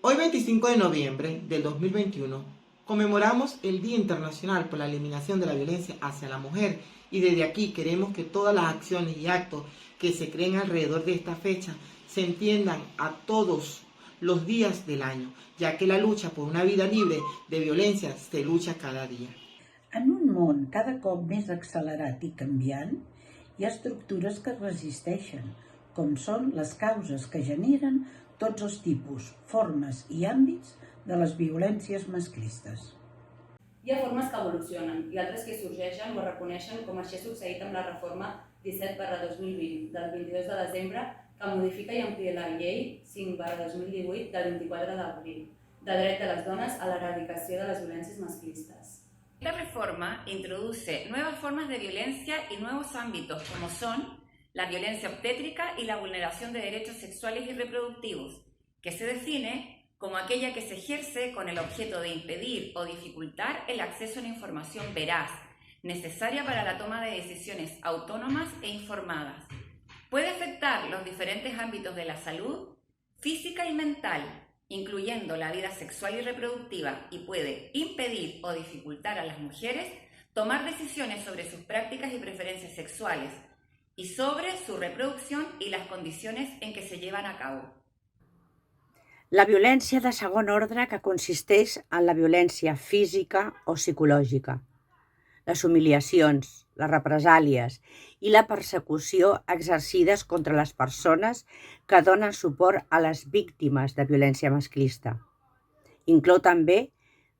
Hoy 25 de noviembre del 2021 conmemoramos el Día Internacional por la Eliminación de la Violencia hacia la Mujer y desde aquí queremos que todas las acciones y actos que se creen alrededor de esta fecha se entiendan a todos los días del año, ya que la lucha por una vida libre de violencia se lucha cada día. En un món cada cop més accelerat i canviant, hi ha estructures que es resisteixen, com són les causes que generen tots els tipus, formes i àmbits de les violències masclistes. Hi ha formes que evolucionen i altres que sorgeixen o es reconeixen, com així ha succeït amb la reforma 17/2020 del 22 de desembre, que modifica i amplia la llei 5/2018 del 24 d'abril de dret de les dones a l'erradicació de les violències masclistes. La reforma introduce nuevas formas de violencia y nuevos ámbitos como son la violencia obstétrica y la vulneración de derechos sexuales y reproductivos, que se define como aquella que se ejerce con el objeto de impedir o dificultar el acceso a la información veraz, necesaria para la toma de decisiones autónomas e informadas. Puede afectar los diferentes ámbitos de la salud física y mental, incluyendo la vida sexual y reproductiva, y puede impedir o dificultar a las mujeres tomar decisiones sobre sus prácticas y preferencias sexuales y sobre su reproducción y las condiciones en que se llevan a cabo. La violència de segon ordre, que consisteix en la violència física o psicològica, les humiliacions, les represàlies i la persecució exercides contra les persones que donen suport a les víctimes de violència masclista. Inclou també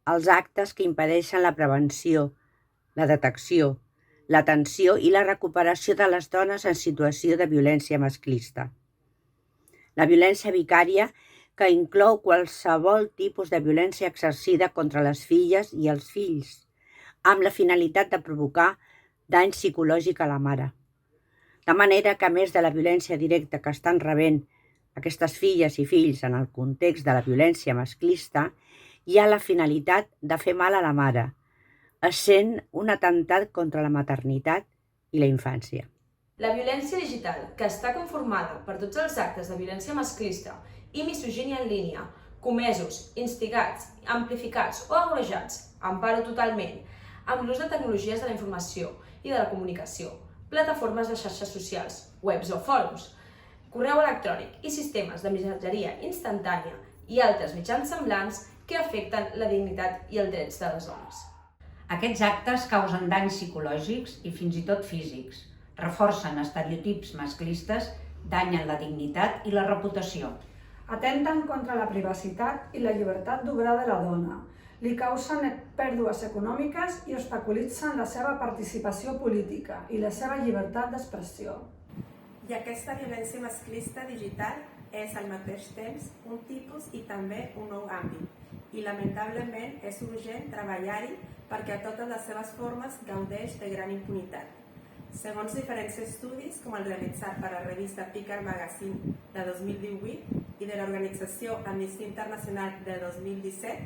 els actes que impedeixen la prevenció, la detecció, l'atenció i la recuperació de les dones en situació de violència masclista. La violència vicària, que inclou qualsevol tipus de violència exercida contra les filles i els fills, amb la finalitat de provocar dany psicològic a la mare. De manera que, a més de la violència directa que estan rebent aquestes filles i fills en el context de la violència masclista, hi ha la finalitat de fer mal a la mare, essent un atemptat contra la maternitat i la infància. La violència digital, que està conformada per tots els actes de violència masclista i misogínia en línia, comesos, instigats, amplificats o agreujats, emparo totalment, amb l'ús de tecnologies de la informació i de la comunicació, plataformes de xarxes socials, webs o fòrums, correu electrònic i sistemes de missatgeria instantània i altres mitjans semblants que afecten la dignitat i els drets de les dones. Aquests actes causen danys psicològics i fins i tot físics, reforcen estereotips masclistes, danyen la dignitat i la reputació. Atenten contra la privacitat i la llibertat d'obrar de la dona, li causen pèrdues econòmiques i obstaculitzen la seva participació política i la seva llibertat d'expressió. I aquesta violència masclista digital és al mateix temps un tipus i també un nou àmbit, i lamentablement és urgent treballar-hi perquè a totes les seves formes gaudeix de gran impunitat. Segons diferents estudis, com el realitzat per la revista Picar Magazine de 2018 i de l'organització Amnistia Internacional de 2017,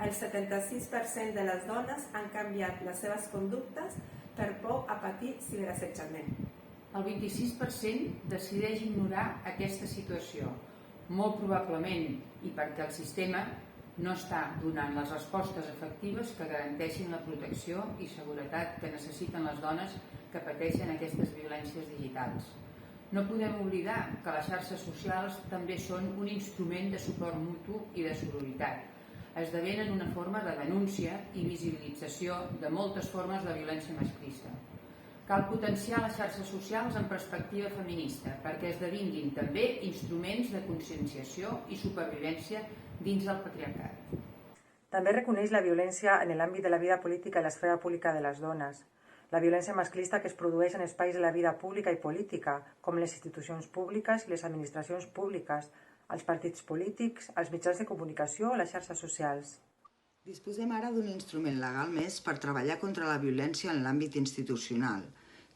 el 76% de les dones han canviat les seves conductes per por a patir ciberassetjament. El 26% decideix ignorar aquesta situació, molt probablement i perquè el sistema no està donant les respostes efectives que garanteixin la protecció i seguretat que necessiten les dones que pateixen aquestes violències digitals. No podem oblidar que les xarxes socials també són un instrument de suport mutu i de sororitat. Esdevenen una forma de denúncia i visibilització de moltes formes de violència masclista. Cal potenciar les xarxes socials en perspectiva feminista perquè esdevinguin també instruments de conscienciació i supervivència dins del patriarcat. També reconeix la violència en l'àmbit de la vida política i l'esfera pública de les dones. La violència masclista que es produeix en espais de la vida pública i política, com les institucions públiques i les administracions públiques, els partits polítics, els mitjans de comunicació o les xarxes socials. Disposem ara d'un instrument legal més per treballar contra la violència en l'àmbit institucional,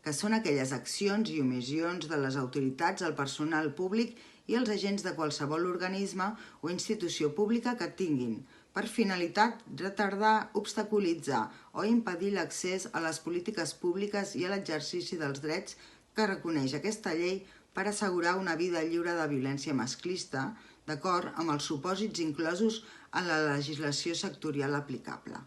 que són aquelles accions i omissions de les autoritats, el personal públic i els agents de qualsevol organisme o institució pública que tinguin per finalitat retardar, obstaculitzar o impedir l'accés a les polítiques públiques i a l'exercici dels drets que reconeix aquesta llei per assegurar una vida lliure de violència masclista d'acord amb els supòsits inclosos en la legislació sectorial aplicable.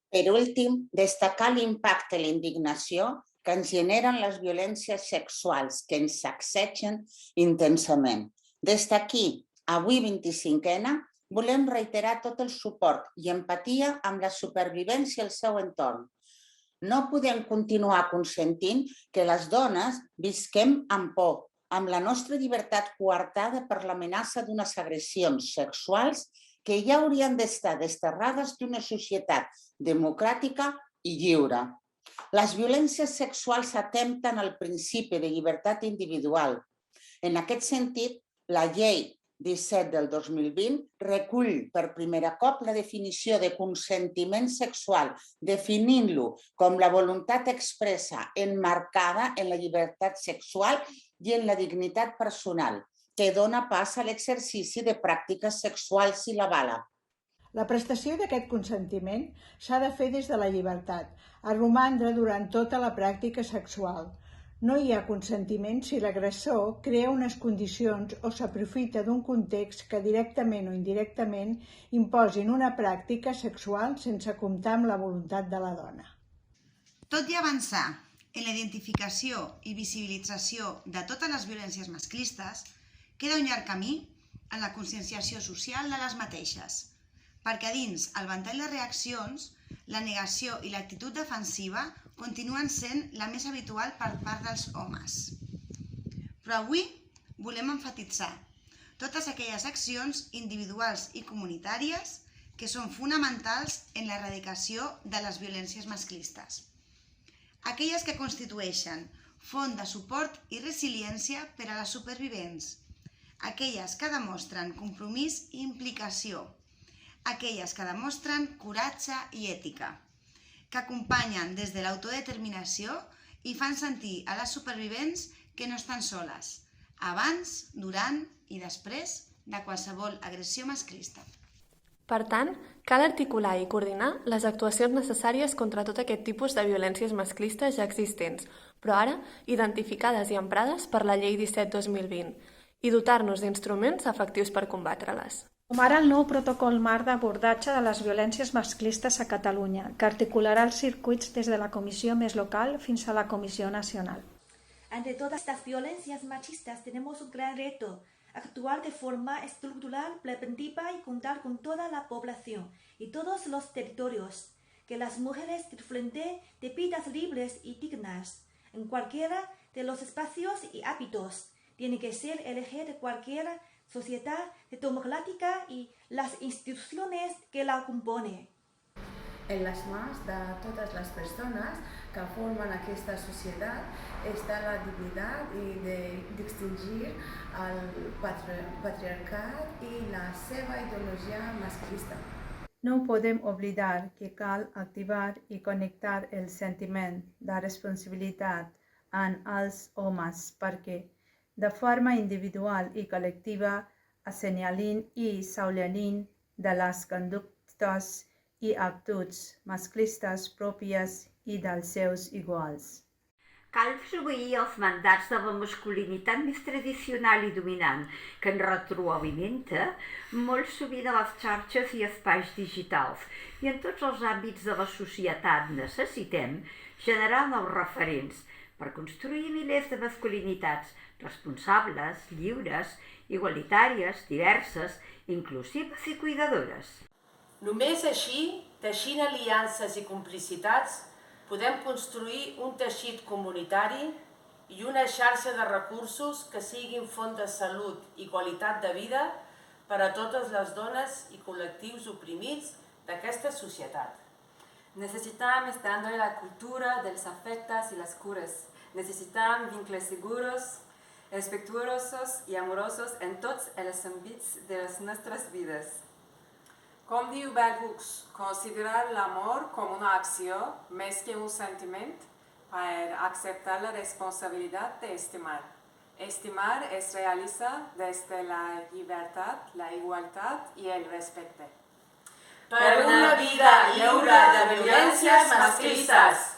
Per últim, destacar l'impacte i la indignació que ens generen les violències sexuals que ens sacsegen intensament. Des d'aquí, avui 25ena, volem reiterar tot el suport i empatia amb la supervivència i el seu entorn. No podem continuar consentint que les dones visquem amb por, amb la nostra llibertat coartada per l'amenaça d'unes agressions sexuals que ja haurien d'estar desterrades d'una societat democràtica i lliure. Les violències sexuals atempten al principi de llibertat individual. En aquest sentit, la Llei 17 del 2020 recull per primer cop la definició de consentiment sexual, definint-lo com la voluntat expressa emmarcada en la llibertat sexual i en la dignitat personal, que dona pas a l'exercici de pràctiques sexuals i la bala. La prestació d'aquest consentiment s'ha de fer des de la llibertat, a romandre durant tota la pràctica sexual. No hi ha consentiment si l'agressor crea unes condicions o s'aprofita d'un context que directament o indirectament imposin una pràctica sexual sense comptar amb la voluntat de la dona. Tot i avançar en la identificació i visibilització de totes les violències masclistes, queda un llarg camí en la conscienciació social de les mateixes, perquè dins el ventall de reaccions, la negació i l'actitud defensiva continuen sent la més habitual per part dels homes. Però avui volem emfatitzar totes aquelles accions individuals i comunitàries que són fonamentals en l'erradicació de les violències masclistes. Aquelles que constitueixen font de suport i resiliència per a les supervivents. Aquelles que demostren compromís i implicació. Aquelles que demostren coratge i ètica, que acompanyen des de l'autodeterminació i fan sentir a les supervivents que no estan soles, abans, durant i després de qualsevol agressió masclista. Per tant, cal articular i coordinar les actuacions necessàries contra tot aquest tipus de violències masclistes ja existents, però ara identificades i emprades per la Llei 17/2020, i dotar-nos d'instruments efectius per combatre-les. Com ara el nou protocol marc d'abordatge de les violències masclistes a Catalunya, que articularà els circuits des de la comissió més local fins a la comissió nacional. Ante todas estas violencias machistas tenemos un gran reto, actuar de forma estructural, preventiva y contar con toda la población y todos los territorios, que las mujeres disfruten de vidas libres y dignas en cualquiera de los espacios y hábitos. Tiene que ser el eje de cualquier sociedad democrática y las instituciones que la componen. En les mans de totes les persones que formen aquesta societat està la dignitat i d'extingir el patriarcat i la seva ideologia masclista. No podem oblidar que cal activar i connectar el sentiment de responsabilitat amb els homes perquè, de forma individual i col·lectiva, assenyalin i s'aullenin de les conductes i actituds masclistes pròpies i dels seus iguals. Cal desobeir els mandats de la masculinitat més tradicional i dominant, que ens retroalimenta molt sovint a les xarxes i espais digitals. I en tots els àmbits de la societat necessitem generar nous referents per construir milers de masculinitats responsables, lliures, igualitàries, diverses, inclusives i cuidadores. Només així, teixint aliances i complicitats, podem construir un teixit comunitari i una xarxa de recursos que siguin font de salut i qualitat de vida per a totes les dones i col·lectius oprimits d'aquesta societat. Necessitam estar en la cultura dels afectes i les cures. Necessitam vincles seguros, respetuosos i amorosos en tots els àmbits de les nostres vides. Com diu Bell Hooks, considerar l'amor com una acció més que un sentiment per acceptar la responsabilitat d'estimar. Estimar es realiza desde la llibertat, la igualtat i el respecte. Per una vida lliure de violències masclistes!